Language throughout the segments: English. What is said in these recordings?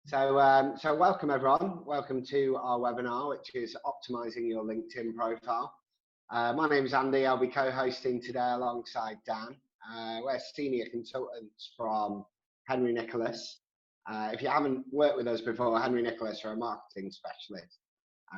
So welcome everyone. Welcome to our webinar, which is Optimising Your LinkedIn Profile. My name is Andy. I'll be co-hosting today alongside Dan. We're senior consultants from Henry Nicholas. If you haven't worked with us before, Henry Nicholas are a marketing specialist,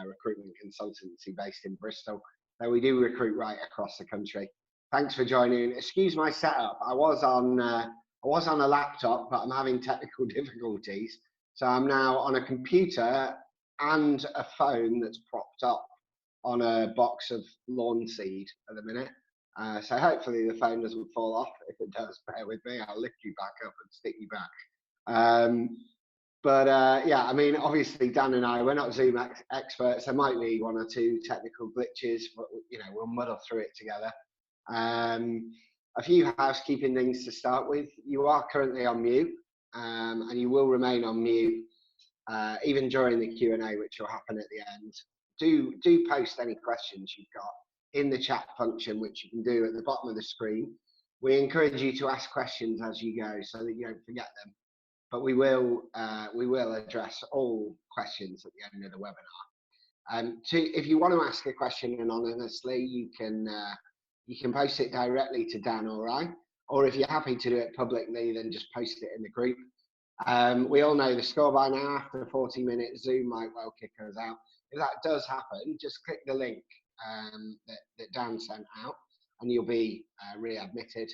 recruitment consultancy based in Bristol. So we do recruit right across the country. Thanks for joining. Excuse my setup. I was on a laptop, but I'm having technical difficulties. So I'm now on a computer and a phone that's propped up on a box of lawn seed at the minute. So hopefully the phone doesn't fall off. If it does, bear with me. I'll lift you back up and stick you back. Yeah, I mean, obviously Dan and I, we're not Zoom experts. There might be one or two technical glitches, but we'll muddle through it together. A few housekeeping things to start with. You are currently on mute. And you will remain on mute even during the Q&A, which will happen at the end. Do post any questions you've got in the chat function, which you can do at the bottom of the screen. We encourage you to ask questions as you go so that you don't forget them. But we will address all questions at the end of the webinar. If you want to ask a question anonymously, you can post it directly to Dan or I. Or if you're happy to do it publicly, then just post it in the group. We all know the score by now. After 40 minutes, Zoom might well kick us out. If that does happen, just click the link that Dan sent out, and you'll be readmitted.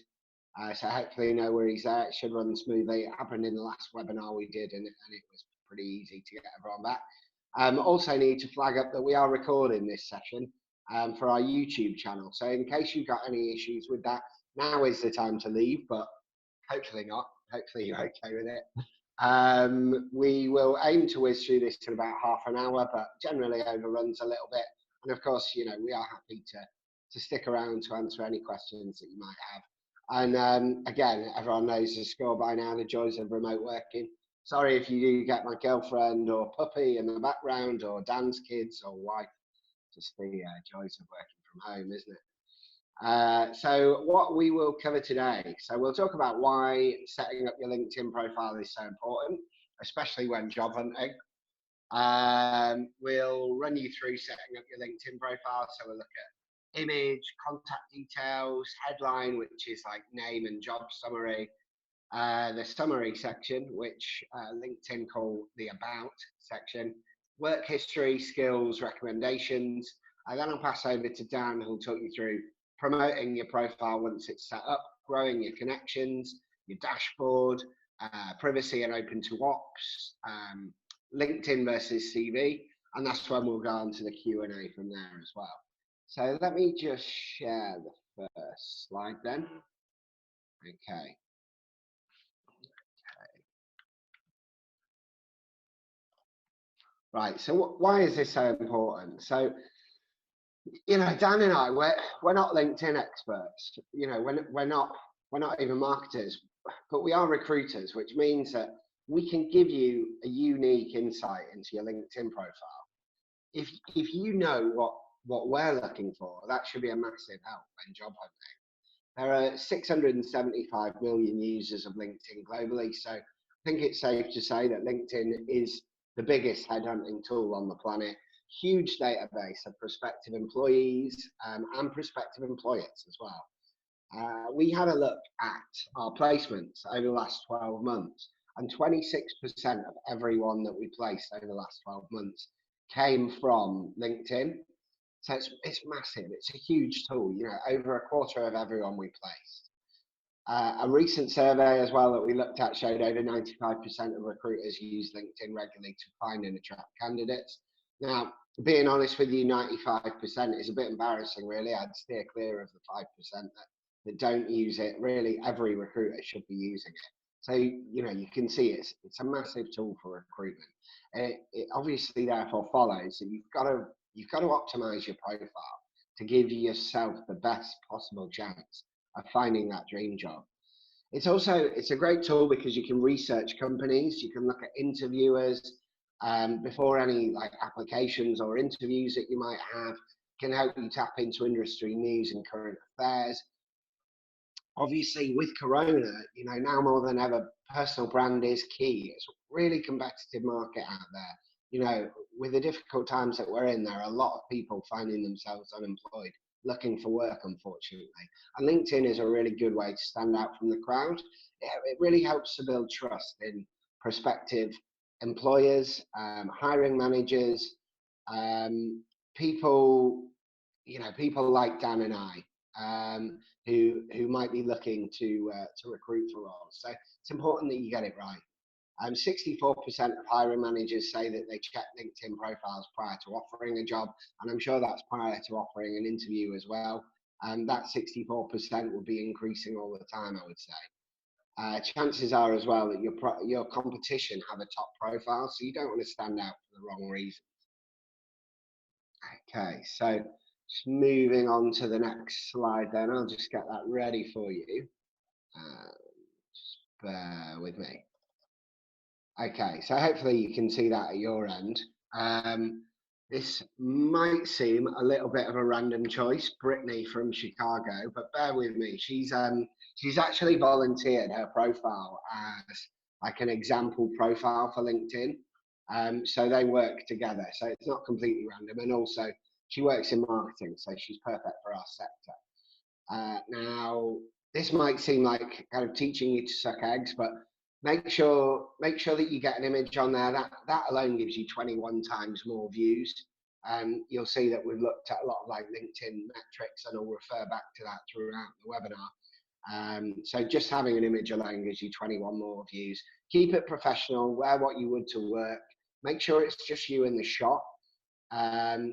So hopefully you know where he's there. It should run smoothly. It happened in the last webinar we did, and it was pretty easy to get everyone back. Also need to flag up that we are recording this session for our YouTube channel. So in case you've got any issues with that, now is the time to leave, but hopefully not. Hopefully you're okay with it. We will aim to whiz through this in about half an hour, but generally overruns a little bit. And of course, we are happy to stick around to answer any questions that you might have. And again, everyone knows the score by now, the joys of remote working. Sorry if you do get my girlfriend or puppy in the background, or Dan's kids or wife. Just the joys of working from home, isn't it? So what we will cover today, so we'll talk about why setting up your LinkedIn profile is so important, especially when job hunting. We'll run you through setting up your LinkedIn profile. So we'll look at image, contact details, headline, which is like name and job summary, the summary section, which LinkedIn call the about section, work history, skills, recommendations. And then I'll pass over to Dan, who'll talk you through promoting your profile once it's set up, growing your connections, your dashboard, privacy and open to ops, LinkedIn versus CV, and that's when we'll go on to the Q&A from there as well. So let me just share the first slide then. Okay. Right, so why is this so important? So, Dan and I, we're not LinkedIn experts. We're not even marketers, but we are recruiters, which means that we can give you a unique insight into your LinkedIn profile. If you know what we're looking for, that should be a massive help when job hunting. There are 675 million users of LinkedIn globally, so I think it's safe to say that LinkedIn is the biggest headhunting tool on the planet. Huge database of prospective employees and prospective employers as well. We had a look at our placements over the last 12 months, and 26% of everyone that we placed over the last 12 months came from LinkedIn. So it's massive. It's a huge tool. Over a quarter of everyone we placed. A recent survey as well that we looked at showed over 95% of recruiters use LinkedIn regularly to find and attract candidates. Now, being honest with you, 95% is a bit embarrassing, really. I'd steer clear of the 5% that don't use it. Really, every recruiter should be using it. So, you can see it's a massive tool for recruitment. It obviously therefore follows that you've got to optimize your profile to give yourself the best possible chance of finding that dream job. It's a great tool because you can research companies, you can look at interviewers before any applications or interviews that you might have, can help you tap into industry news and current affairs. Obviously with Corona, now more than ever, personal brand is key. It's really competitive market out there. You know, with the difficult times that we're in, there are a lot of people finding themselves unemployed, looking for work, unfortunately. And LinkedIn is a really good way to stand out from the crowd. It really helps to build trust in prospective employers, hiring managers, people, people like Dan and I, who might be looking to recruit for roles. So it's important that you get it right. 64% of hiring managers say that they check LinkedIn profiles prior to offering a job, and I'm sure that's prior to offering an interview as well. And that 64% will be increasing all the time, I would say. Chances are as well that your competition have a top profile, so you don't want to stand out for the wrong reason. Okay, so just moving on to the next slide then, I'll just get that ready for you. Just bear with me. Okay, so hopefully you can see that at your end. This might seem a little bit of a random choice, Brittany from Chicago, but bear with me. She's actually volunteered her profile as like an example profile for LinkedIn. So they work together. So it's not completely random, and also she works in marketing, so she's perfect for our sector. Now, this might seem like kind of teaching you to suck eggs, but make sure that you get an image on there. That alone gives you 21 times more views. You'll see that we've looked at a lot of like LinkedIn metrics, and I'll refer back to that throughout the webinar. So just having an image alone gives you 21 more views. Keep it professional, wear what you would to work. Make sure it's just you in the shot.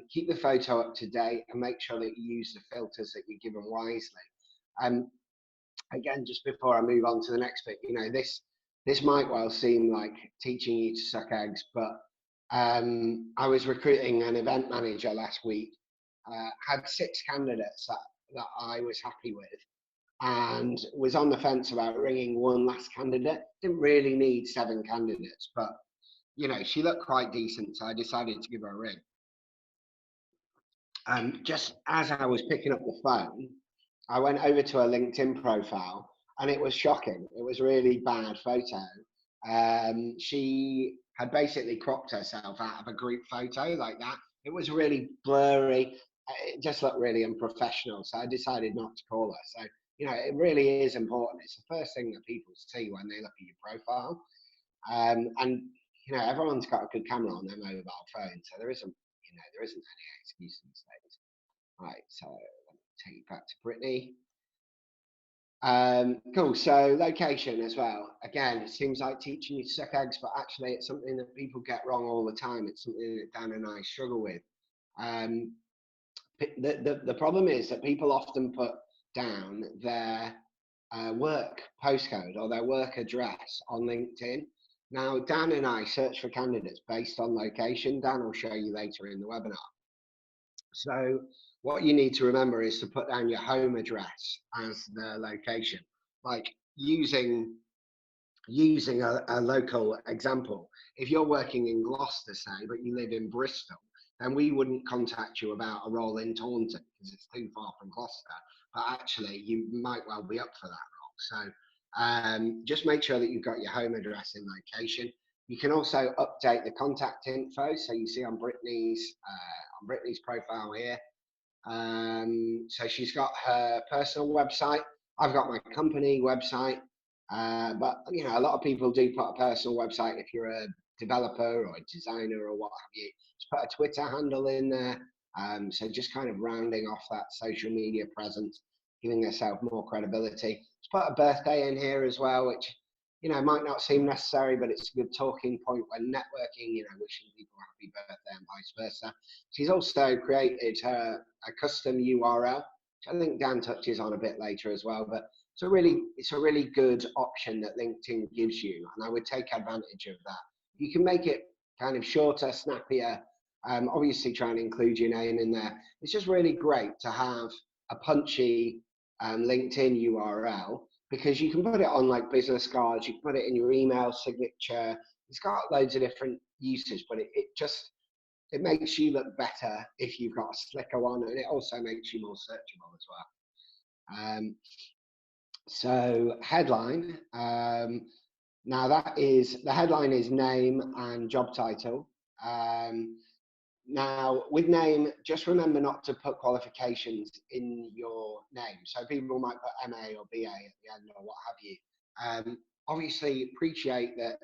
Keep the photo up to date, and make sure that you use the filters that you're given wisely. Again, just before I move on to the next bit, this might well seem like teaching you to suck eggs, but I was recruiting an event manager last week, had 6 candidates that I was happy with, and was on the fence about ringing one last candidate. Didn't really need 7 candidates, but she looked quite decent, so I decided to give her a ring. Just as I was picking up the phone, I went over to her LinkedIn profile, and it was shocking. It was a really bad photo. She had basically cropped herself out of a group photo like that. It was really blurry. It just looked really unprofessional. So I decided not to call her. So, it really is important. It's the first thing that people see when they look at your profile. And everyone's got a good camera on their mobile phone. So there isn't any excuse these days. Right, so let me take you back to Brittany. Cool, so location as well. Again, it seems like teaching you to suck eggs, but actually it's something that people get wrong all the time. It's something that Dan and I struggle with. The problem is that people often put down their work postcode or their work address on LinkedIn. Now, Dan and I search for candidates based on location. Dan will show you later in the webinar. So what you need to remember is to put down your home address as the location. Like using a local example, if you're working in Gloucester, say, but you live in Bristol, then we wouldn't contact you about a role in Taunton because it's too far from Gloucester. But actually, you might well be up for that role. So just make sure that you've got your home address in location. You can also update the contact info. So you see on Brittany's profile here. So she's got her personal website. I've got my company website. But a lot of people do put a personal website if you're a developer or a designer or what have you. Just put a Twitter handle in there. So just kind of rounding off that social media presence, giving yourself more credibility. Just put a birthday in here as well, which might not seem necessary, but it's a good talking point when networking, wishing people happy birthday and vice versa. She's also created a custom URL, which I think Dan touches on a bit later as well, but it's a really good option that LinkedIn gives you, and I would take advantage of that. You can make it kind of shorter, snappier, obviously try and include your name in there. It's just really great to have a punchy LinkedIn URL, because you can put it on like business cards, you can put it in your email signature. It's got loads of different uses, but it makes you look better if you've got a slicker one, and it also makes you more searchable as well. So headline, Now that is, the headline is name and job title. Um, Now, with name, just remember not to put qualifications in your name. So people might put MA or BA at the end or what have you. Obviously, appreciate that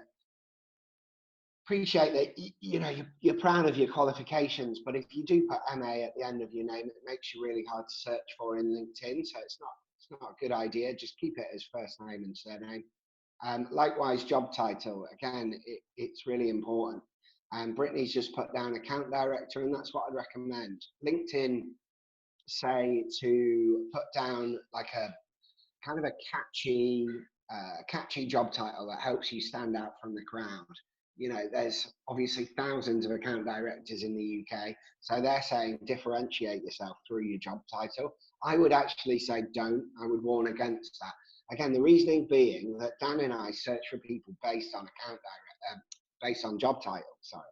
you know you're proud of your qualifications, but if you do put MA at the end of your name, it makes you really hard to search for in LinkedIn. So it's not a good idea. Just keep it as first name and surname. Likewise, job title. Again, it's really important. Brittany's just put down account director, and that's what I'd recommend. LinkedIn say to put down like a kind of a catchy job title that helps you stand out from the crowd. You know, there's obviously thousands of account directors in the UK, so they're saying differentiate yourself through your job title. I would actually say don't. I would warn against that. Again, the reasoning being that Dan and I search for people based on job titles. Sorry.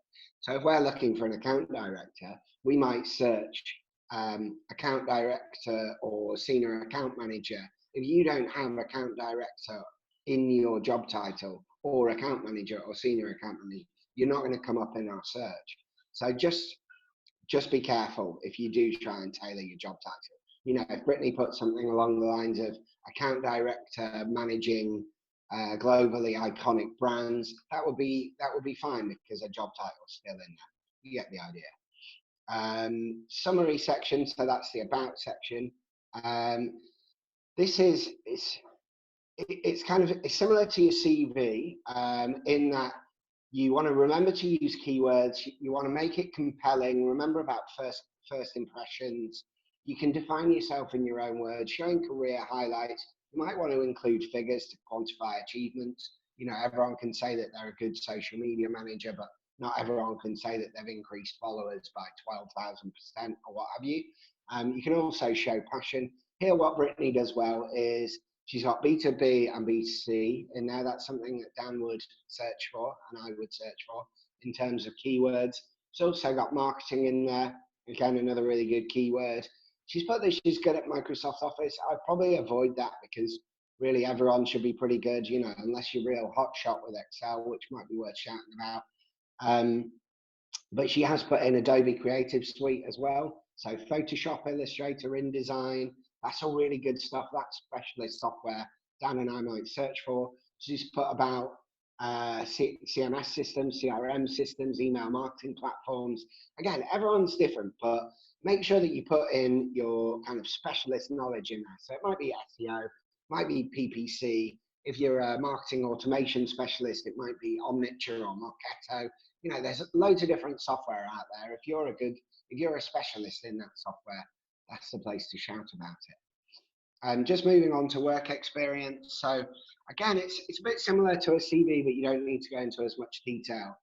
So if we're looking for an account director, we might search account director or senior account manager. If you don't have account director in your job title or account manager or senior account manager, you're not going to come up in our search. So just be careful if you do try and tailor your job title. You know, if Brittany puts something along the lines of account director managing globally iconic brands, that would be fine because a job title's still in there. You get the idea. Summary section, so that's the about section. This is it's kind of it's similar to your CV in that you want to remember to use keywords. You want to make it compelling. Remember about first impressions. You can define yourself in your own words, showing career highlights. You might want to include figures to quantify achievements. You know, everyone can say that they're a good social media manager, but not everyone can say that they've increased followers by 12,000% or what have you. You can also show passion. Here, what Brittany does well is she's got B2B and B2C in there. That's something that Dan would search for and I would search for in terms of keywords. She's also got marketing in there. Again, another really good keyword. She's put that she's good at Microsoft Office. I'd probably avoid that because really everyone should be pretty good, you know, unless you're real hotshot with Excel, which might be worth shouting about. But she has put in Adobe Creative Suite as well. So Photoshop, Illustrator, InDesign, that's all really good stuff. That's specialist software Dan and I might search for. She's put about CMS systems, CRM systems, email marketing platforms. Again, everyone's different, but make sure that you put in your kind of specialist knowledge in there. So it might be SEO, might be PPC. If you're a marketing automation specialist, it might be Omniture or Marketo. You know, there's loads of different software out there. If you're a specialist in that software, that's the place to shout about it. Just moving on to work experience. So again, it's a bit similar to a CV, but you don't need to go into as much detail.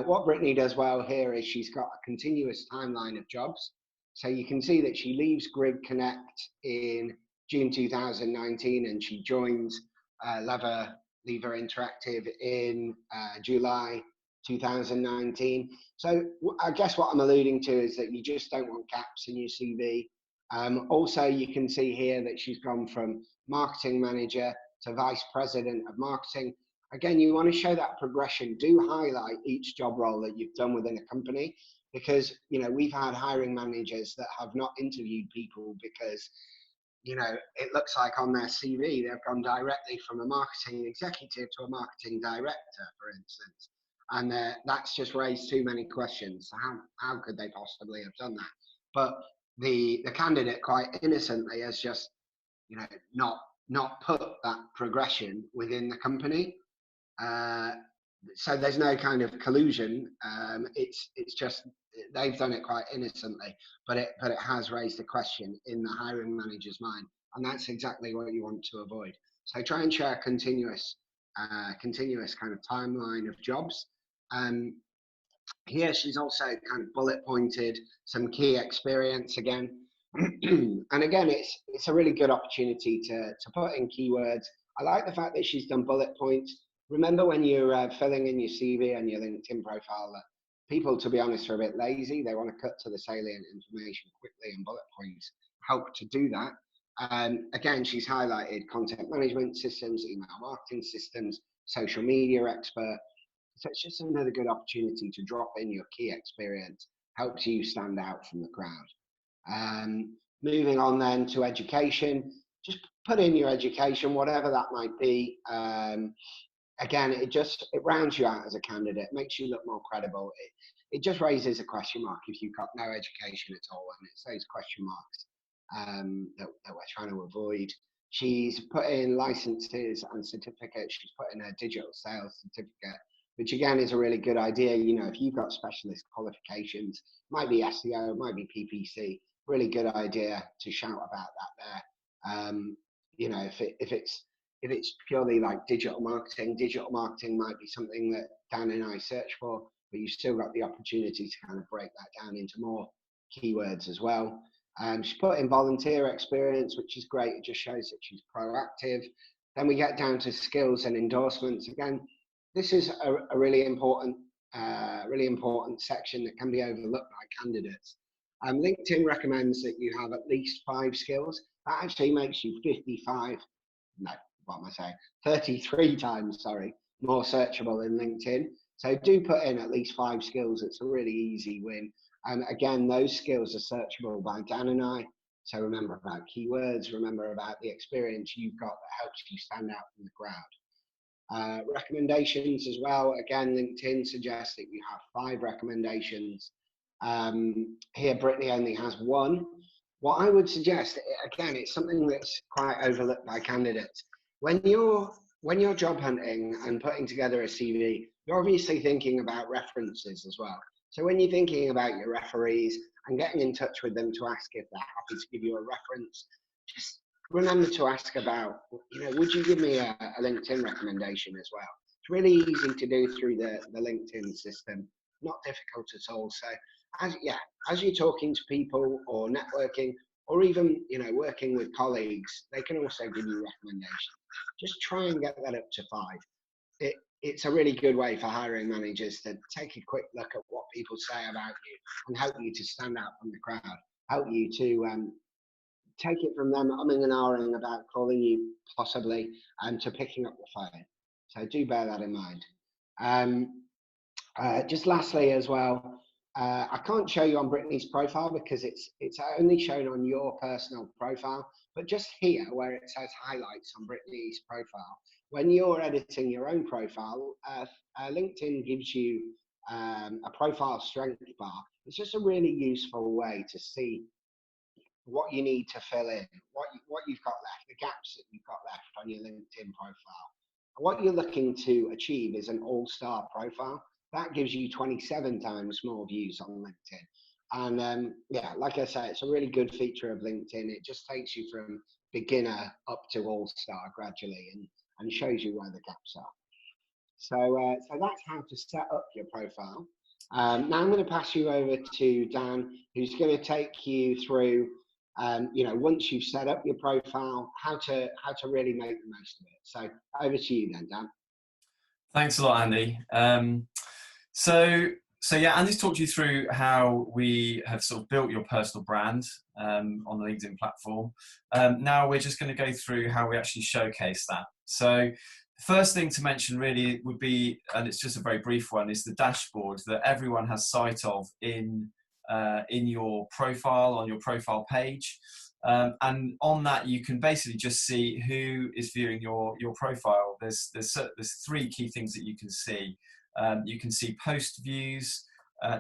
What Brittany does well here is she's got a continuous timeline of jobs. So you can see that she leaves Grid Connect in June 2019 and she joins Lever Interactive in July 2019. So I guess what I'm alluding to is that you just don't want gaps in your CV. Also, you can see here that she's gone from marketing manager to vice president of marketing. Again, you want to show that progression. Do highlight each job role that you've done within a company because, you know, we've had hiring managers that have not interviewed people because, you know, it looks like on their CV, they've gone directly from a marketing executive to a marketing director, for instance. And that's just raised too many questions. How could they possibly have done that? But the candidate quite innocently has just, you know, not put that progression within the company. So there's no kind of collusion. It's just they've done it quite innocently, but it has raised a question in the hiring manager's mind, and that's exactly what you want to avoid. So try and share a continuous kind of timeline of jobs. Here she's also kind of bullet pointed some key experience again. And again, it's a really good opportunity to put in keywords. I like the fact that she's done bullet points. Remember when you're filling in your CV and your LinkedIn profile that people, to be honest, are a bit lazy. They want to cut to the salient information quickly, and bullet points help to do that. Again, she's highlighted content management systems, email marketing systems, social media expert. So it's just another good opportunity to drop in your key experience, helps you stand out from the crowd. Moving on then to education, just put in your education, whatever that might be. Again, it rounds you out as a candidate, makes you look more credible. It just raises a question mark if you've got no education at all, and it's those question marks that we're trying to avoid. She's put in licenses and certificates. She's put in a digital sales certificate, which again is a really good idea. You know, if you've got specialist qualifications, might be SEO, might be PPC, really good idea to shout about that there. You know, if it's purely like digital marketing might be something that Dan and I search for, but you've still got the opportunity to kind of break that down into more keywords as well. She's put in volunteer experience, which is great. It just shows that she's proactive. Then we get down to skills and endorsements. Again, this is a really important section that can be overlooked by candidates. LinkedIn recommends that you have at least 5 skills. That actually makes you 33 times, more searchable in LinkedIn. So do put in at least 5 skills. It's a really easy win. And again, those skills are searchable by Dan and I. So remember about keywords, remember about the experience you've got that helps you stand out from the crowd. Recommendations as well. Again, LinkedIn suggests that you have 5 recommendations. Here, Brittany only has 1. What I would suggest, again, it's something that's quite overlooked by candidates. When you're job hunting and putting together a CV, you're obviously thinking about references as well. So when you're thinking about your referees and getting in touch with them to ask if they're happy to give you a reference, just remember to ask about, would you give me a LinkedIn recommendation as well? It's really easy to do through the LinkedIn system, not difficult at all. So as you're talking to people or networking or even, working with colleagues, they can also give you recommendations. Just try and get that up to 5. It's a really good way for hiring managers to take a quick look at what people say about you and help you to stand out from the crowd, help you to take it from them umming and ahhing about calling you possibly to picking up the phone. So do bear that in mind. Just lastly as well, I can't show you on Brittany's profile because it's only shown on your personal profile, but just here where it says highlights on Brittany's profile, when you're editing your own profile, LinkedIn gives you a profile strength bar. It's just a really useful way to see what you need to fill in, what you've got left, the gaps that you've got left on your LinkedIn profile. What you're looking to achieve is an all-star profile. That gives you 27 times more views on LinkedIn. And like I say, it's a really good feature of LinkedIn. It just takes you from beginner up to all-star gradually and shows you where the gaps are. So that's how to set up your profile. Now I'm going to pass you over to Dan, who's going to take you through, once you've set up your profile, how to really make the most of it. So over to you then, Dan. Thanks a lot, Andy. So yeah, Andy's talked you through how we have sort of built your personal brand on the LinkedIn platform. Now we're just going to go through how we actually showcase that. So the first thing to mention really would be, and it's just a very brief one, is the dashboard that everyone has sight of in your profile, on your profile page. And on that, you can basically just see who is viewing your profile. There's 3 key things that you can see. You can see post views,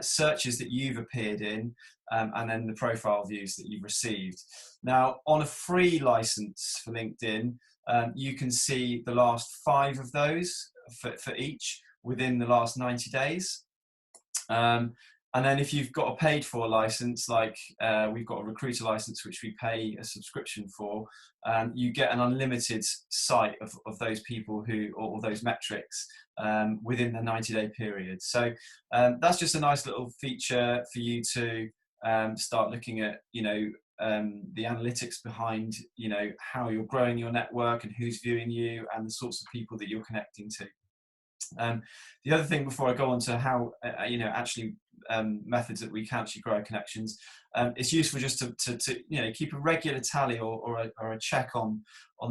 searches that you've appeared in, and then the profile views that you've received. Now, on a free license for LinkedIn, you can see the last 5 of those for each within the last 90 days. And then if you've got a paid for license, like we've got a recruiter license, which we pay a subscription for, you get an unlimited sight of those people or those metrics within the 90-day period. So that's just a nice little feature for you to start looking at, the analytics behind, how you're growing your network and who's viewing you and the sorts of people that you're connecting to. The other thing before I go on to how methods that we can actually grow our connections, it's useful just to keep a regular tally or a check on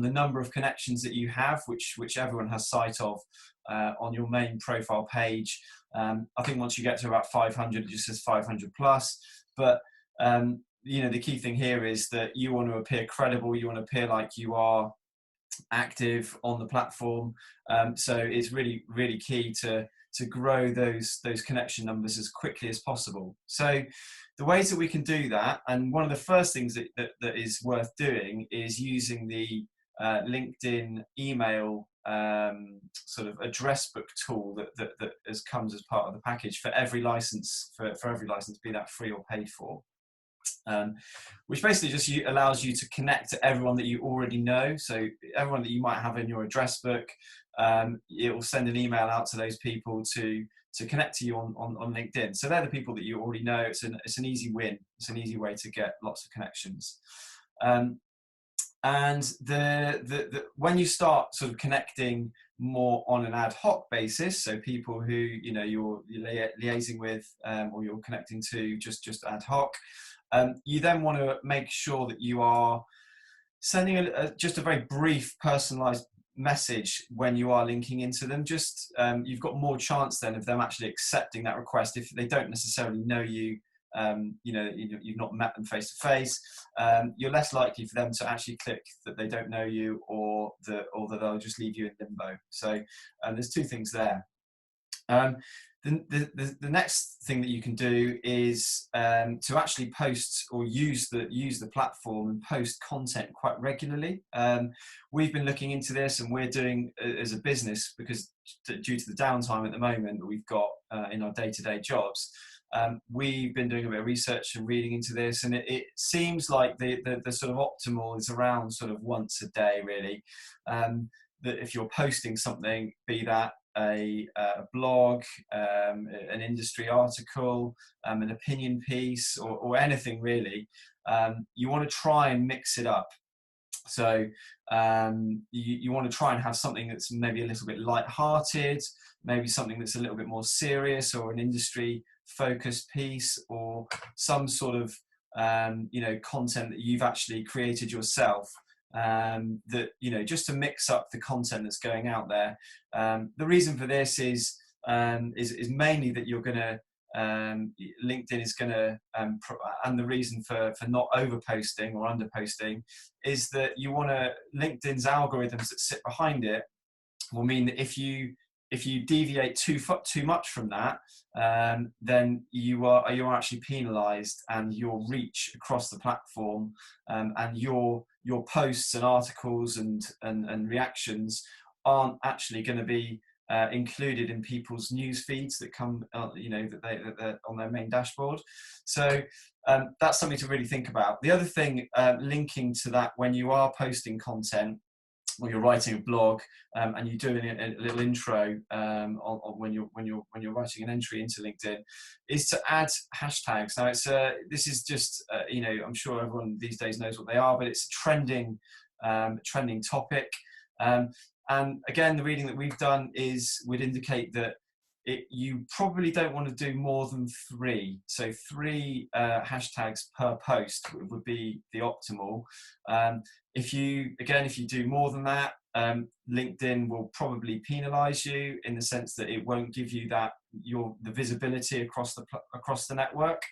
the number of connections that you have, which everyone has sight of on your main profile page. I think once you get to about 500, it just says 500 plus. But the key thing here is that you want to appear credible. You want to appear like you are active on the platform. So it's really, really key to grow those connection numbers as quickly as possible. So the ways that we can do that, and one of the first things that is worth doing is using the LinkedIn email sort of address book tool that comes as part of the package for every license, for every license, be that free or paid for. Which basically just allows you to connect to everyone that you already know. So everyone that you might have in your address book, it will send an email out to those people to connect to you on LinkedIn. So they're the people that you already know. It's an easy win. It's an easy way to get lots of connections. And when you start sort of connecting more on an ad hoc basis, so people who you're liaising with or you're connecting to just ad hoc, you then want to make sure that you are sending just a very brief personalized message when you are linking into them. Just you've got more chance then of them actually accepting that request if they don't necessarily know you. You've not met them face to face. You're less likely for them to actually click that they don't know you, or that they'll just leave you in limbo. So there's two things there. The next thing that you can do is to actually post or use the platform and post content quite regularly. We've been looking into this, and we're doing as a business, because due to the downtime at the moment that we've got in our day-to-day jobs, we've been doing a bit of research and reading into this, and it seems like the sort of optimal is around sort of once a day, really. That if you're posting something, be that a blog, an industry article, an opinion piece, or anything really, you want to try and mix it up. So you want to try and have something that's maybe a little bit light-hearted, maybe something that's a little bit more serious, or an industry-focused piece, or some sort of content that you've actually created yourself. That just to mix up the content that's going out there. The reason for this is mainly that you're going to LinkedIn is going to and the reason for not over posting or under posting is that you want to LinkedIn's algorithms that sit behind it will mean that if you deviate too much from that, then you're actually penalised, and your reach across the platform and your posts and articles and reactions aren't actually going to be included in people's news feeds that come, that they're on their main dashboard. So that's something to really think about. The other thing, linking to that, when you are posting content, or you're writing a blog and you're doing a little intro when you're writing an entry into LinkedIn, is to add hashtags. Now this is just I'm sure everyone these days knows what they are, but it's a trending topic. And again, the reading that we've done would indicate that you probably don't want to do more than 3. So 3 hashtags per post would be the optimal. If you do more than that, LinkedIn will probably penalise you in the sense that it won't give you the visibility across the network.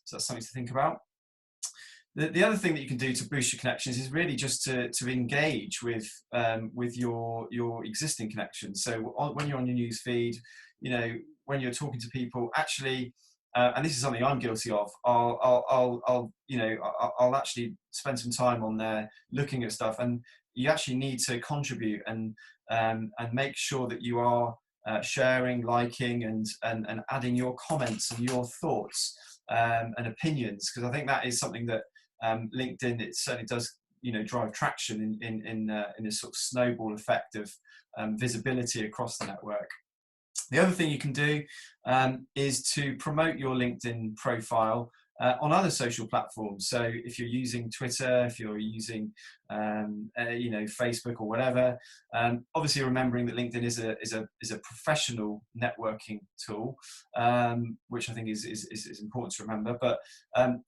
So that's something to think about. The other thing that you can do to boost your connections is really just to engage with your existing connections. So when you're on your news feed, when you're talking to people, actually, and this is something I'm guilty of, I'll actually spend some time on there looking at stuff, and you actually need to contribute and make sure that you are sharing, liking, and adding your comments and your thoughts and opinions, because I think that is something that LinkedIn, it certainly does drive traction in this sort of snowball effect of visibility across the network. The other thing you can do is to promote your LinkedIn profile on other social platforms. So if you're using Twitter, if you're using Facebook or whatever, obviously remembering that LinkedIn is a professional networking tool, which I think is important to remember. But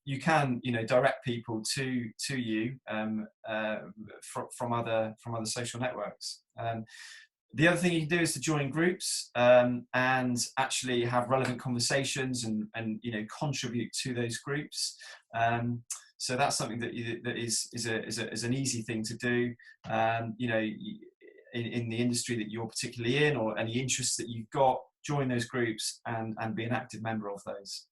you can direct people to you from other social networks. The other thing you can do is to join groups and actually have relevant conversations and contribute to those groups. So that's something that is an easy thing to do. In the industry that you're particularly in, or any interests that you've got, join those groups and be an active member of those.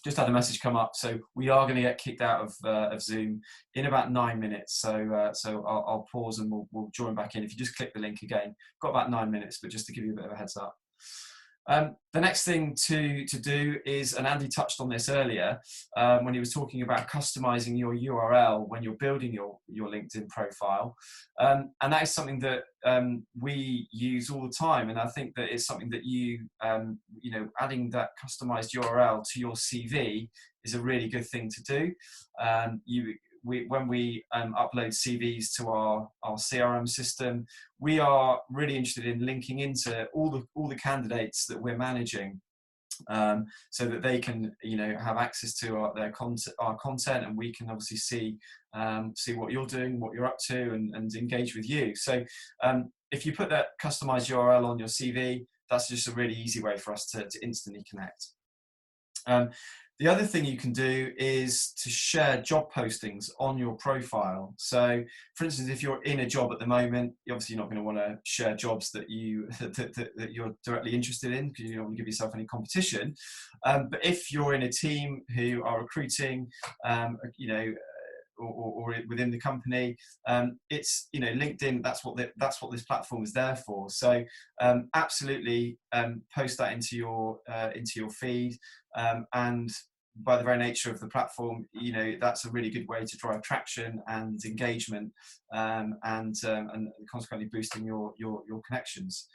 Just had a message come up, so we are going to get kicked out of Zoom in about 9 minutes. So I'll pause and we'll join back in. If you just click the link again, got about 9 minutes, but just to give you a bit of a heads up. The next thing to do is, and Andy touched on this earlier when he was talking about customizing your URL when you're building your LinkedIn profile, and that is something that we use all the time. And I think that it's something that adding that customized URL to your CV is a really good thing to do. When we upload CVs to our CRM system, we are really interested in linking into all the candidates that we're managing, so that they can have access to our content, and we can obviously see what you're doing, what you're up to, and engage with you. So if you put that customized URL on your CV, that's just a really easy way for us to instantly connect. The other thing you can do is to share job postings on your profile. So, for instance, if you're in a job at the moment, you're obviously not going to want to share jobs that that you're directly interested in, because you don't want to give yourself any competition. But if you're in a team who are recruiting, or within the company, it's LinkedIn. That's what this platform is there for. So absolutely post that into your feed, and by the very nature of the platform, that's a really good way to drive traction and engagement, and consequently boosting your connections.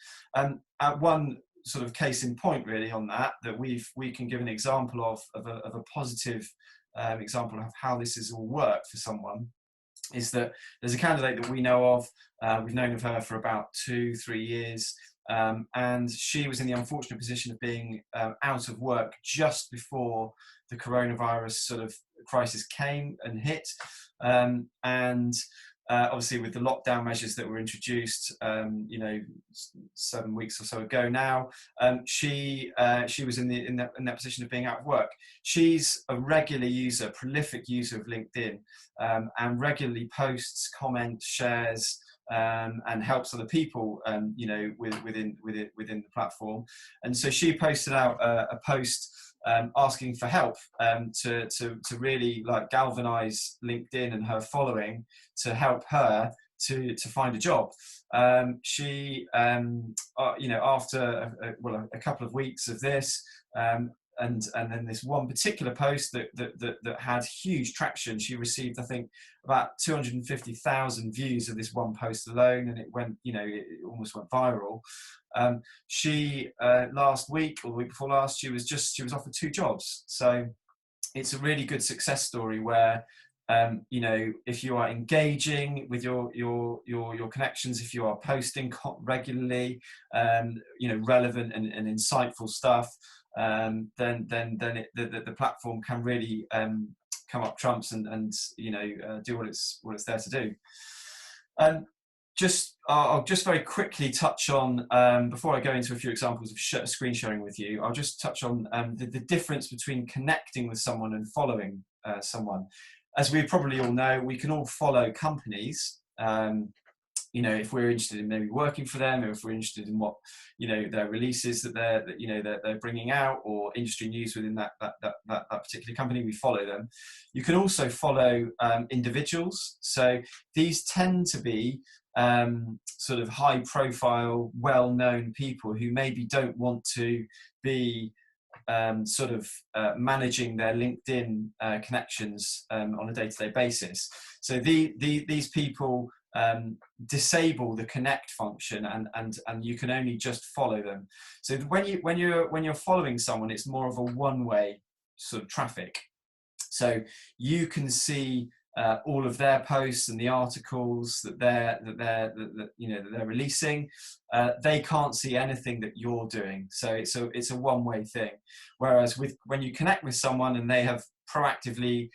One sort of case in point really on that we can give an example of a positive example of how this has all worked for someone, is that there's a candidate that we know of. We've known of her for about 2-3 years, and she was in the unfortunate position of being out of work just before the coronavirus sort of crisis came and hit, and obviously with the lockdown measures that were introduced 7 weeks or so ago now, she was in that position of being out of work. She's a regular user, prolific user of LinkedIn, and regularly posts, comments, shares, and helps other people within the platform. And so she posted out a post asking for help to really galvanize LinkedIn and her following to help her to find a job. She after a couple of weeks of this, and then this one particular post that had huge traction, she received, I think, about 250,000 views of this one post alone, and it went, it almost went viral. She last week or the week before last, she was offered 2 jobs. So it's a really good success story where if you are engaging with your connections, if you are posting regularly, relevant and insightful stuff, then the platform can really come up trumps and do what it's there to do. I'll just very quickly touch on, before I go into a few examples of screen sharing with you, I'll just touch on the difference between connecting with someone and following someone. As we probably all know, we can all follow companies, if we're interested in maybe working for them, or if we're interested in what their releases that they're bringing out, or industry news within that particular company, we follow them. You can also follow individuals. So these tend to be sort of high profile, well-known people who maybe don't want to be managing their LinkedIn connections on a day-to-day basis. So these people disable the connect function, and you can only just follow them. So when you're following someone, it's more of a one-way sort of traffic. So you can see all of their posts and the articles that they're releasing. They can't see anything that you're doing. So it's a one-way thing. Whereas when you connect with someone and they have proactively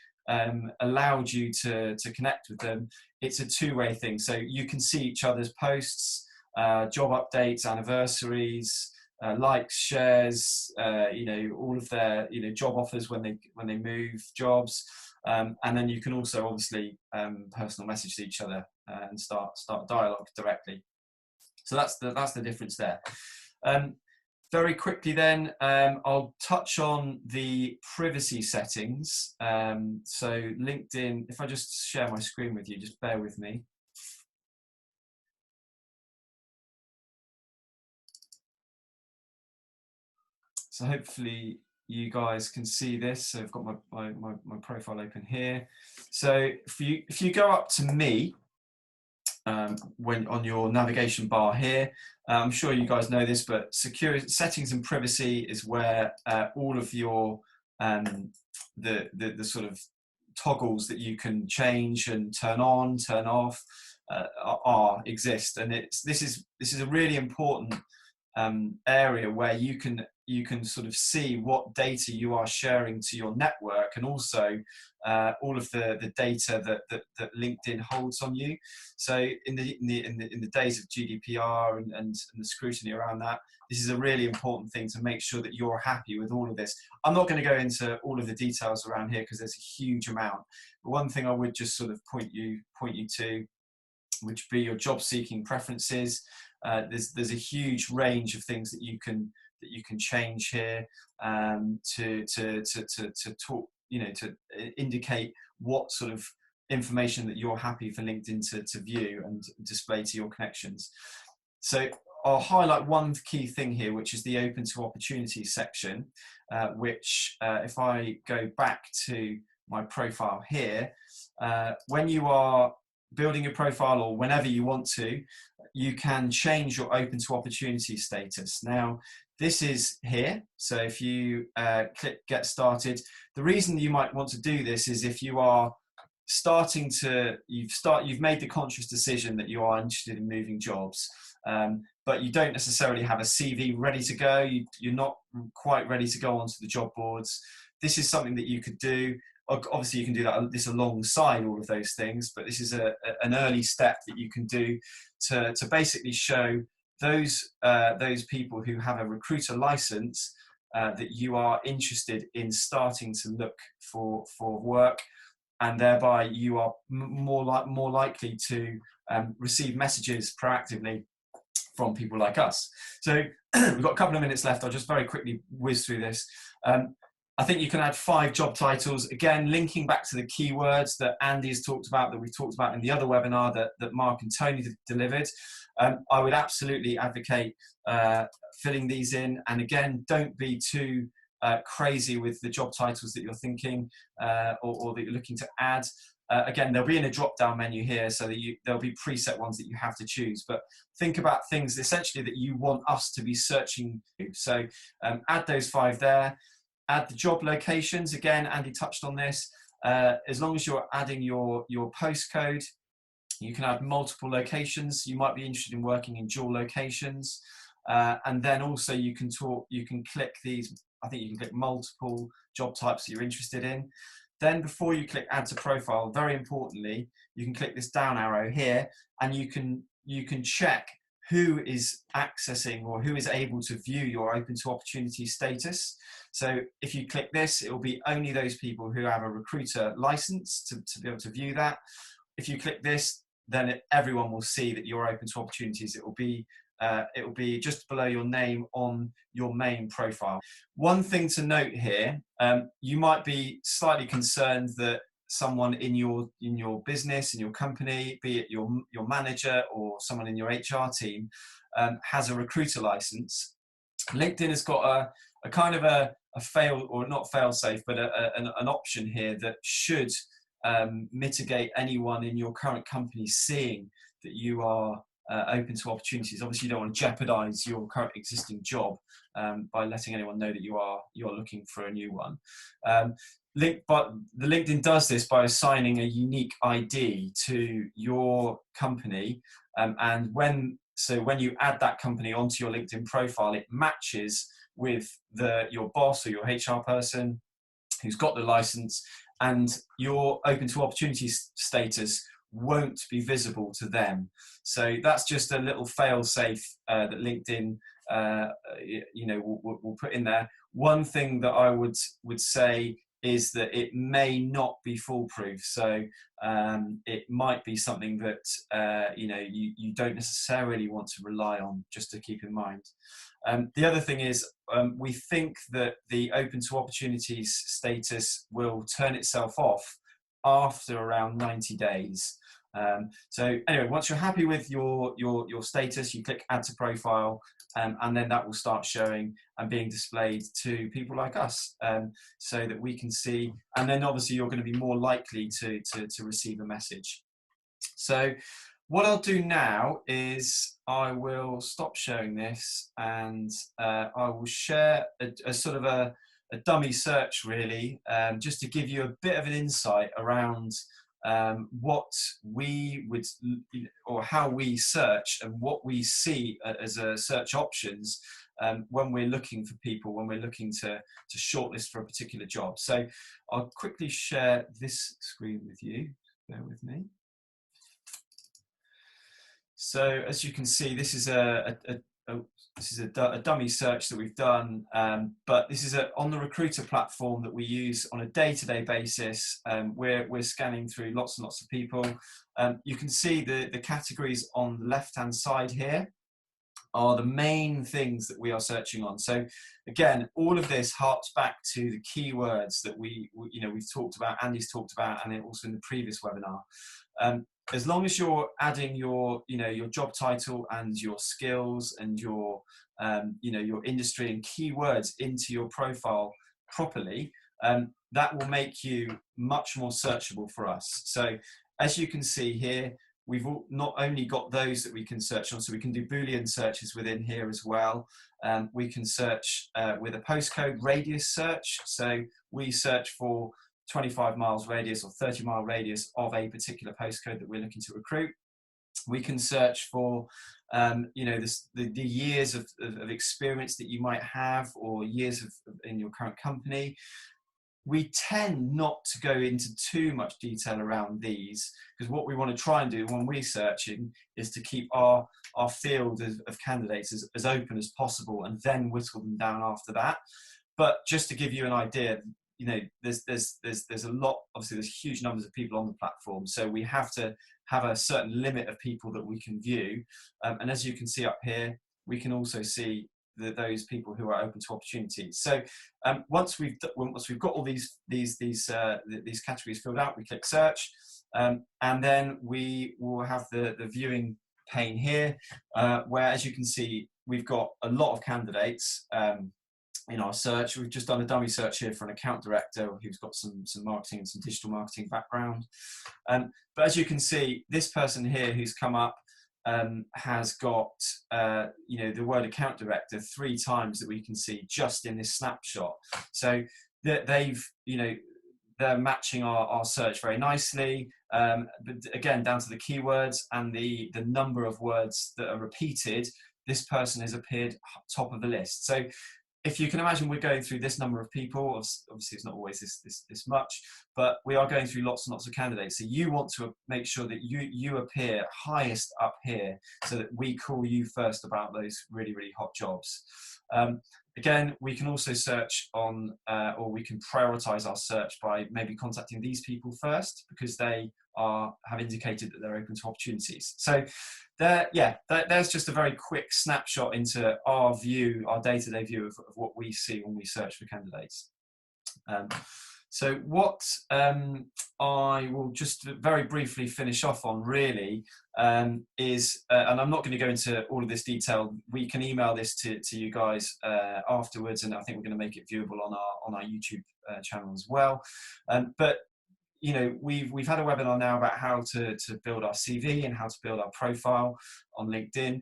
allowed you to connect with them, it's a two-way thing. So you can see each other's posts, job updates, anniversaries, likes, shares, all of their job offers when they move jobs, and then you can also obviously personal message to each other and start dialogue directly. So that's the difference there. Very quickly then, I'll touch on the privacy settings. So LinkedIn, if I just share my screen with you, just bear with me. So hopefully you guys can see this. So I've got my profile open here. So if you go up to me, when on your navigation bar here, I'm sure you guys know this, but security settings and privacy is where all of your the sort of toggles that you can change and turn on, turn off exist, and this is a really important area where you can sort of see what data you are sharing to your network, and also all of the data that LinkedIn holds on you. So in the days of GDPR and the scrutiny around that, this is a really important thing to make sure that you're happy with all of this. I'm not going to go into all of the details around here because there's a huge amount. But one thing I would just sort of point you to, which would be your job seeking preferences. There's a huge range of things that you can change here to talk, to indicate what sort of information that you're happy for LinkedIn to view and display to your connections. So I'll highlight one key thing here, which is the open to opportunities section, which if I go back to my profile here, when you are building your profile or whenever you want to, you can change your open to opportunity status. Now, this is here. So if you click get started, the reason you might want to do this is if you are you've made the conscious decision that you are interested in moving jobs, but you don't necessarily have a CV ready to go. You're not quite ready to go onto the job boards. This is something that you could do. Obviously, you can do this alongside all of those things, but this is an early step that you can do to basically show those people who have a recruiter license that you are interested in starting to look for work, and thereby you are more likely to receive messages proactively from people like us. So we've got a couple of minutes left. I'll just very quickly whiz through this. I think you can add 5 job titles. Again, linking back to the keywords that Andy has talked about, that we talked about in the other webinar that Mark and Tony delivered. I would absolutely advocate filling these in. And again, don't be too crazy with the job titles that you're thinking or that you're looking to add. Again, they'll be in a drop-down menu here, so that there'll be preset ones that you have to choose. But think about things essentially that you want us to be searching. So add those 5 there. Add the job locations. Again, Andy touched on this. As long as you're adding your postcode, you can add multiple locations. You might be interested in working in dual locations. And then also you can click these. I think you can click multiple job types that you're interested in. Then before you click add to profile, very importantly, you can click this down arrow here, and you can check who is accessing or who is able to view your open to opportunity status. So if you click this, it will be only those people who have a recruiter license to be able to view that. If you click this, then everyone will see that you're open to opportunities. It will be just below your name on your main profile. One thing to note here, you might be slightly concerned that someone in your business, in your company, be it your manager or someone in your HR team, has a recruiter license. LinkedIn has got a kind of a fail, or not fail safe, but an option here that should mitigate anyone in your current company seeing that you are open to opportunities. Obviously, you don't want to jeopardize your current existing job by letting anyone know that you're looking for a new one. But the LinkedIn does this by assigning a unique ID to your company, and when you add that company onto your LinkedIn profile, it matches with your boss or your HR person who's got the license, and your open to opportunities status won't be visible to them. So that's just a little fail safe that LinkedIn will put in there. One thing that I would say is that it may not be foolproof. So it might be something that you don't necessarily want to rely on, just to keep in mind. The other thing is we think that the open to opportunities status will turn itself off after around 90 days. So anyway, once you're happy with your status, you click add to profile, and then that will start showing and being displayed to people like us, so that we can see, and then obviously you're going to be more likely to receive a message. So what I'll do now is I will stop showing this, and I will share a sort of a dummy search, really, just to give you a bit of an insight around what we would, or how we search and what we see as search options when we're looking for people, when we're looking to shortlist for a particular job. So I'll quickly share this screen with you. Bear with me. So as you can see, this is a dummy search that we've done, but this is on the Recruiter platform that we use on a day-to-day basis. We're scanning through lots and lots of people. You can see the categories on the left-hand side here are the main things that we are searching on. So again, all of this harks back to the keywords that we've talked about, Andy's talked about, and then also in the previous webinar. As long as you're adding your job title and your skills and your industry and keywords into your profile properly, that will make you much more searchable for us. So as you can see here, we've not only got those that we can search on, so we can do Boolean searches within here as well. We can search with a postcode radius search. So we search for 25 miles radius or 30-mile radius of a particular postcode that we're looking to recruit. We can search for the years of experience that you might have, or years in your current company. We tend not to go into too much detail around these, because what we want to try and do when we're searching is to keep our field of candidates as open as possible, and then whittle them down after that. But just to give you an idea, there's a lot, obviously there's huge numbers of people on the platform, so we have to have a certain limit of people that we can view, and as you can see up here, we can also see those people who are open to opportunities. So once we've got all these categories filled out, we click search, and then we will have the viewing pane here, where, as you can see, we've got a lot of candidates in our search. We've just done a dummy search here for an account director who's got some marketing and some digital marketing background. But as you can see, this person here who's come up has got the word account director 3 times that we can see just in this snapshot. So they're matching our search very nicely. But again, down to the keywords and the number of words that are repeated, this person has appeared top of the list. So if you can imagine, we're going through this number of people. Obviously, it's not always this much, but we are going through lots and lots of candidates. So you want to make sure that you appear highest up here, so that we call you first about those really, really hot jobs. Again, we can also search on, or we can prioritize our search by maybe contacting these people first, because they have indicated that they're open to opportunities. So there's just a very quick snapshot into our day-to-day view of what we see when we search for candidates. So what I will just very briefly finish off on, really, is, and I'm not going to go into all of this detail, we can email this to you guys afterwards, and I think we're going to make it viewable on our YouTube channel as well. But you know, we've had a webinar now about how to build our CV and how to build our profile on LinkedIn.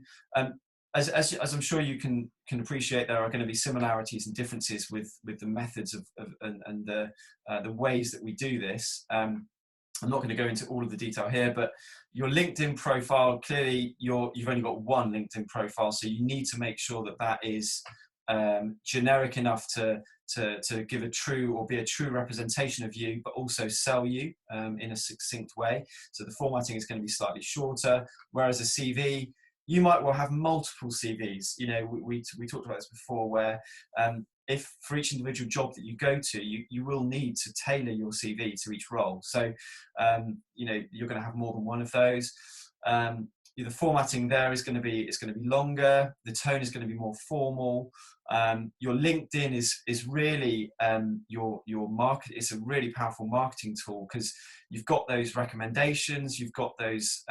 As I'm sure you can appreciate, there are going to be similarities and differences with the methods and the ways that we do this. I'm not going to go into all of the detail here, but your LinkedIn profile, clearly you've only got one LinkedIn profile, so you need to make sure that that is generic enough to give a true or be a true representation of you, but also sell you in a succinct way. So the formatting is going to be slightly shorter, whereas a CV, you might well have multiple CVs. You know, we talked about this before, where if for each individual job that you go to, you will need to tailor your CV to each role. So, you know, you're going to have more than one of those. The formatting there is going to be longer. The tone is going to be more formal. Your LinkedIn is really your market. It's a really powerful marketing tool because you've got those recommendations, you've got those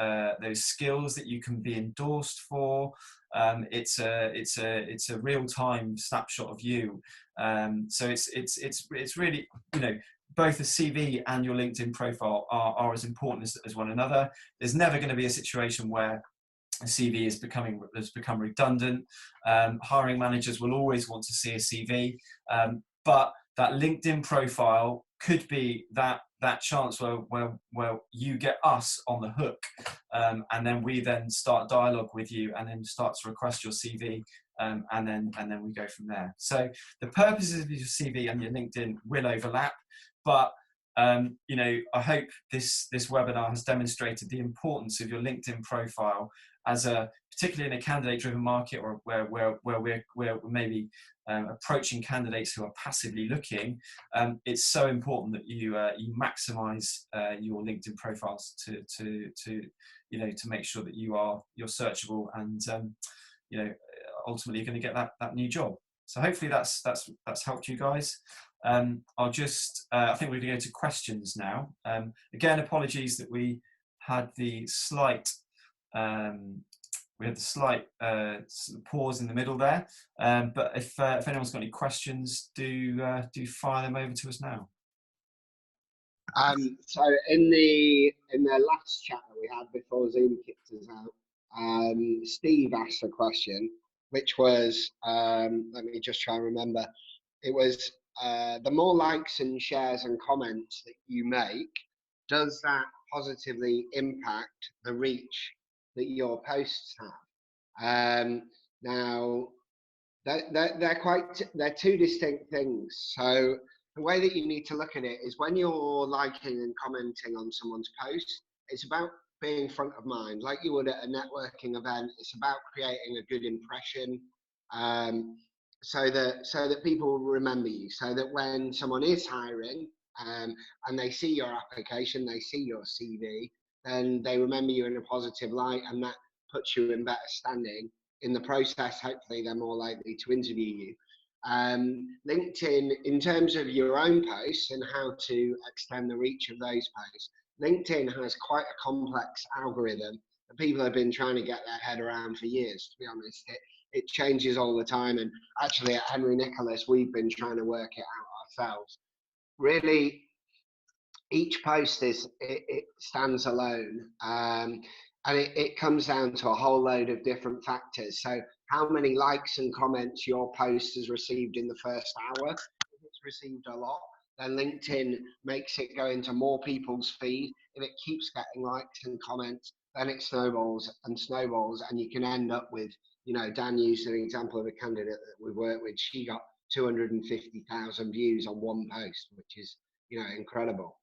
skills that you can be endorsed for. It's a real-time snapshot of you. So it's really, you know, both the CV and your LinkedIn profile are as important as one another. There's never going to be a situation where a CV has become redundant. Hiring managers will always want to see a CV, but that LinkedIn profile could be that chance where you get us on the hook, and then we then start dialogue with you, and then start to request your CV, and then we go from there. So the purposes of your CV and your LinkedIn will overlap, but you know, I hope this webinar has demonstrated the importance of your LinkedIn profile as particularly in a candidate-driven market, or where we're maybe approaching candidates who are passively looking. It's so important that you maximise your LinkedIn profiles to you know, to make sure that you're searchable, and you know, ultimately you're going to get that new job. So hopefully that's helped you guys. I'll just I think we're going to go to questions now. Again, apologies that we had the slight pause in the middle there, but if anyone's got any questions, do fire them over to us now. So in the last chat that we had before Zoom kicked us out, Steve asked a question, which was, let me just try and remember. It was, the more likes and shares and comments that you make, does that positively impact the reach that your posts have? Now, they're two distinct things. So the way that you need to look at it is, when you're liking and commenting on someone's post, it's about being front of mind, like you would at a networking event. It's about creating a good impression, so that people remember you, so that when someone is hiring, and they see your application, they see your CV, then they remember you in a positive light, and that puts you in better standing in the process. Hopefully they're more likely to interview you. LinkedIn, in terms of your own posts and how to extend the reach of those posts, LinkedIn has quite a complex algorithm that people have been trying to get their head around for years, to be honest. It changes all the time, and actually at Henry Nicholas we've been trying to work it out ourselves. Really, each post it stands alone, and it comes down to a whole load of different factors. So how many likes and comments your post has received in the first hour. If it's received a lot, then LinkedIn makes it go into more people's feed. If it keeps getting likes and comments, then it snowballs and snowballs, and you can end up with, you know, Dan used an example of a candidate that we worked with. She got 250,000 views on one post, which is, you know, incredible.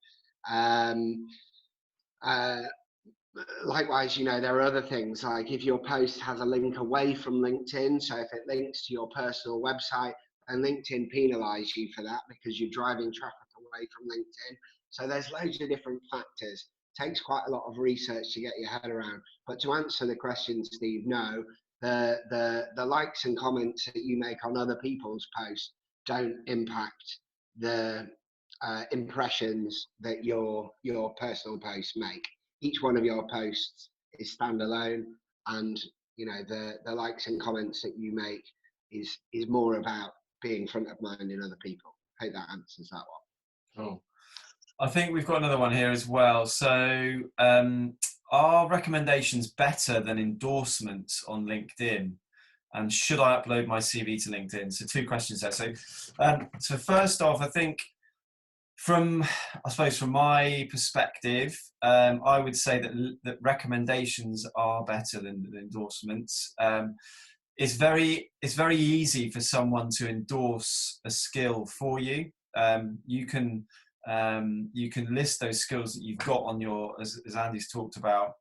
Likewise, you know, there are other things, like if your post has a link away from LinkedIn, so if it links to your personal website, then LinkedIn penalise you for that because you're driving traffic away from LinkedIn. So there's loads of different factors. It takes quite a lot of research to get your head around. But to answer the question, Steve, no, the likes and comments that you make on other people's posts don't impact the impressions that your personal posts make. Each one of your posts is standalone, and you know, the likes and comments that you make is more about being front of mind in other people. I hope that answers that one. Cool. I think we've got another one here as well. So, are recommendations better than endorsements on LinkedIn? And should I upload my CV to LinkedIn? So, two questions there. So first off, I think I suppose from my perspective, I would say that recommendations are better than endorsements. It's very easy for someone to endorse a skill for you. You can list those skills that you've got on your, as Andy's talked about,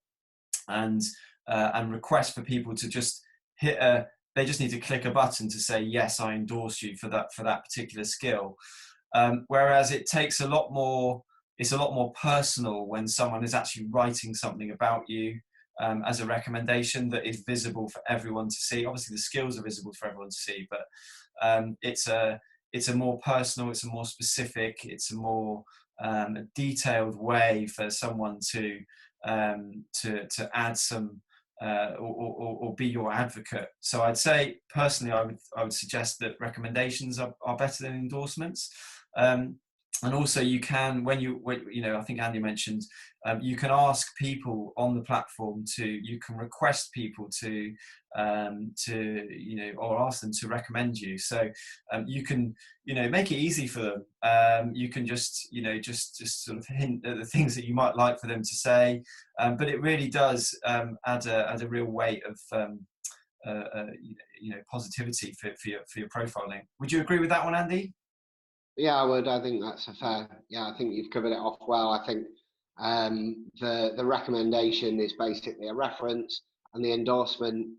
and request for people to just they just need to click a button to say yes, I endorse you for that particular skill. Whereas it takes it's a lot more personal when someone is actually writing something about you as a recommendation that is visible for everyone to see. Obviously, the skills are visible for everyone to see, but it's a more personal, it's a more specific, it's a more detailed way for someone to add some or be your advocate. So I'd say personally, I would suggest that recommendations are better than endorsements. And also you can, when I think Andy mentioned, you can ask people on the platform you can request people to or ask them to recommend you. So you can, make it easy for them. You can just sort of hint at the things that you might like for them to say. But it really does add a real weight of positivity for your profiling. Would you agree with that one, Andy? Yeah, I would. I think that's a fair. Yeah, I think you've covered it off well. I think the recommendation is basically a reference, and the endorsement,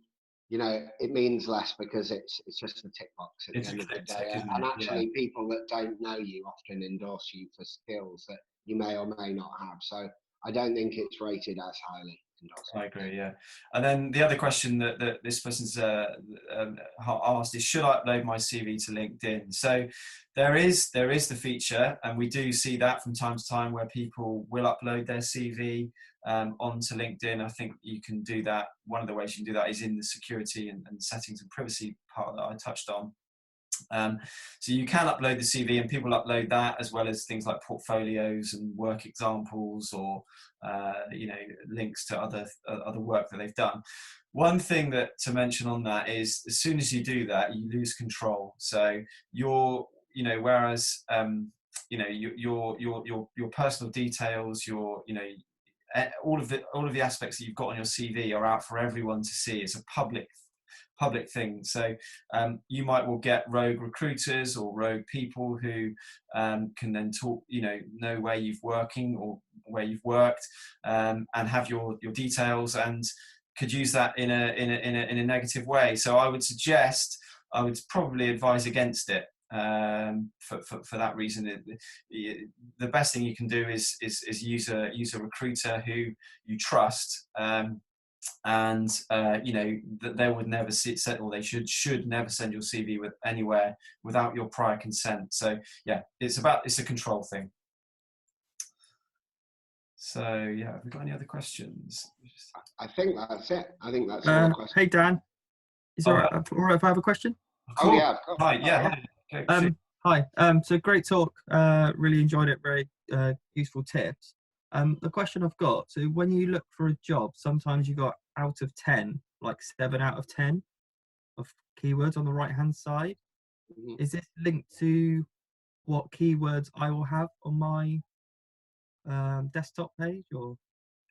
it means less because it's just a tick box at the It's a end of the click day. tick, isn't And it? Yeah. actually, people that don't know you often endorse you for skills that you may or may not have. So I don't think it's rated as highly I endorsement. agree, yeah. And then the other question that this person's asked is, should I upload my CV to LinkedIn? So there is the feature, and we do see that from time to time where people will upload their CV onto LinkedIn. I think you can do that. One of the ways you can do that is in the security and settings and privacy part that I touched on. So you can upload the CV, and people upload that as well as things like portfolios and work examples, or links to other work that they've done. One thing to mention on that is, as soon as you do that, you lose control. So whereas your personal details, all of the aspects that you've got on your CV are out for everyone to see. It's a public thing. So you might well get rogue recruiters or rogue people who can then talk, know where you've working or where you've worked, and have your details, and could use that in a negative way. So I would probably advise against it. For that reason, the best thing you can do is use a recruiter who you trust, and that they would never or they should never send your CV anywhere without your prior consent. So yeah, it's a control thing. So yeah, have we got any other questions? I think that's it. I think that's all the questions. Hey Dan, is it all right if I have a question? Oh yeah, of course. Hi, yeah. Okay, hi. So great talk. Really enjoyed it. Very useful tips. The question I've got, so when you look for a job, sometimes you got out of 10, like 7 out of 10 of keywords on the right hand side. Mm-hmm. Is this linked to what keywords I will have on my desktop page, or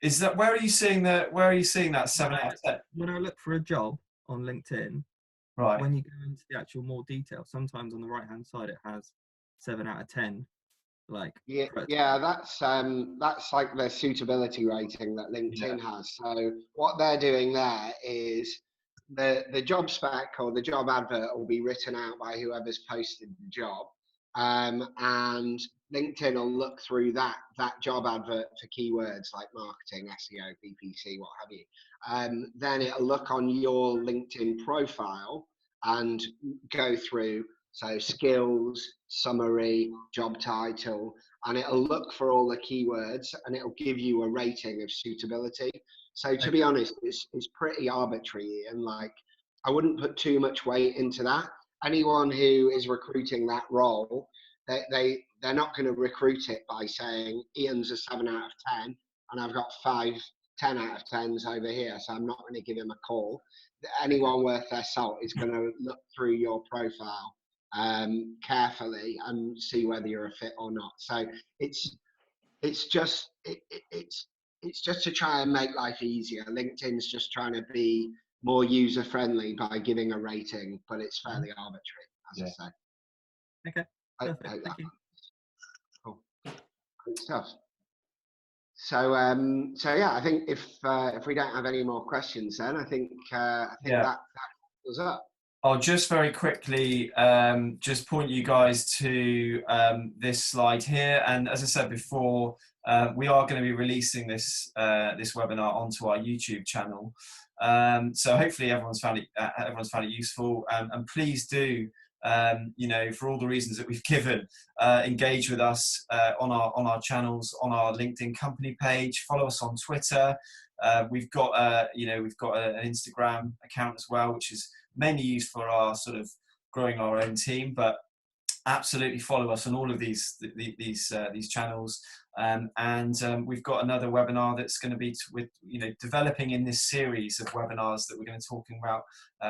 is that where are you seeing that 7 out of 10? When I look for a job on LinkedIn, right, when you go into the actual more detail, sometimes on the right hand side it has 7 out of 10. Yeah, that's like the suitability rating that LinkedIn has. So what they're doing there is the job spec or the job advert will be written out by whoever's posted the job, and LinkedIn will look through that job advert for keywords like marketing, SEO, PPC, what have you. Then it'll look on your LinkedIn profile and go through. So skills, summary, job title, and it'll look for all the keywords and it'll give you a rating of suitability. So to be honest, it's pretty arbitrary, and like I wouldn't put too much weight into that. Anyone who is recruiting that role, they're not going to recruit it by saying Ian's a 7 out of 10 and I've got 5 10 out of 10s over here, so I'm not going to give him a call. Anyone worth their salt is going to look through your profile carefully and see whether you're a fit or not. So it's just to try and make life easier. LinkedIn's just trying to be more user friendly by giving a rating, but it's fairly arbitrary, as I say. Okay, perfect. Thank you. Cool. Good stuff. So yeah, I think if we don't have any more questions, then I think that was up. I'll just very quickly just point you guys to this slide here, and as I said before, we are going to be releasing this this webinar onto our YouTube channel. So hopefully everyone's found it useful, and please do. You know, for all the reasons that we've given, engage with us on our channels, on our LinkedIn company page. Follow us on Twitter. We've got an Instagram account as well, which is mainly used for our sort of growing our own team. But absolutely follow us on all of these channels. We've got another webinar that's going to be developing in this series of webinars that we're going to be talking about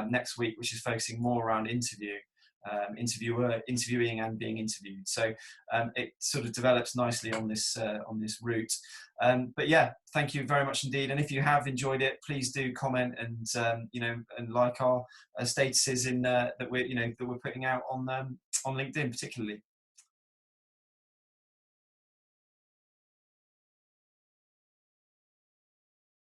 next week, which is focusing more around interviewing and being interviewed. So it sort of develops nicely on this route. But yeah, thank you very much indeed. And if you have enjoyed it, please do comment and and like our statuses in that we're putting out on LinkedIn particularly.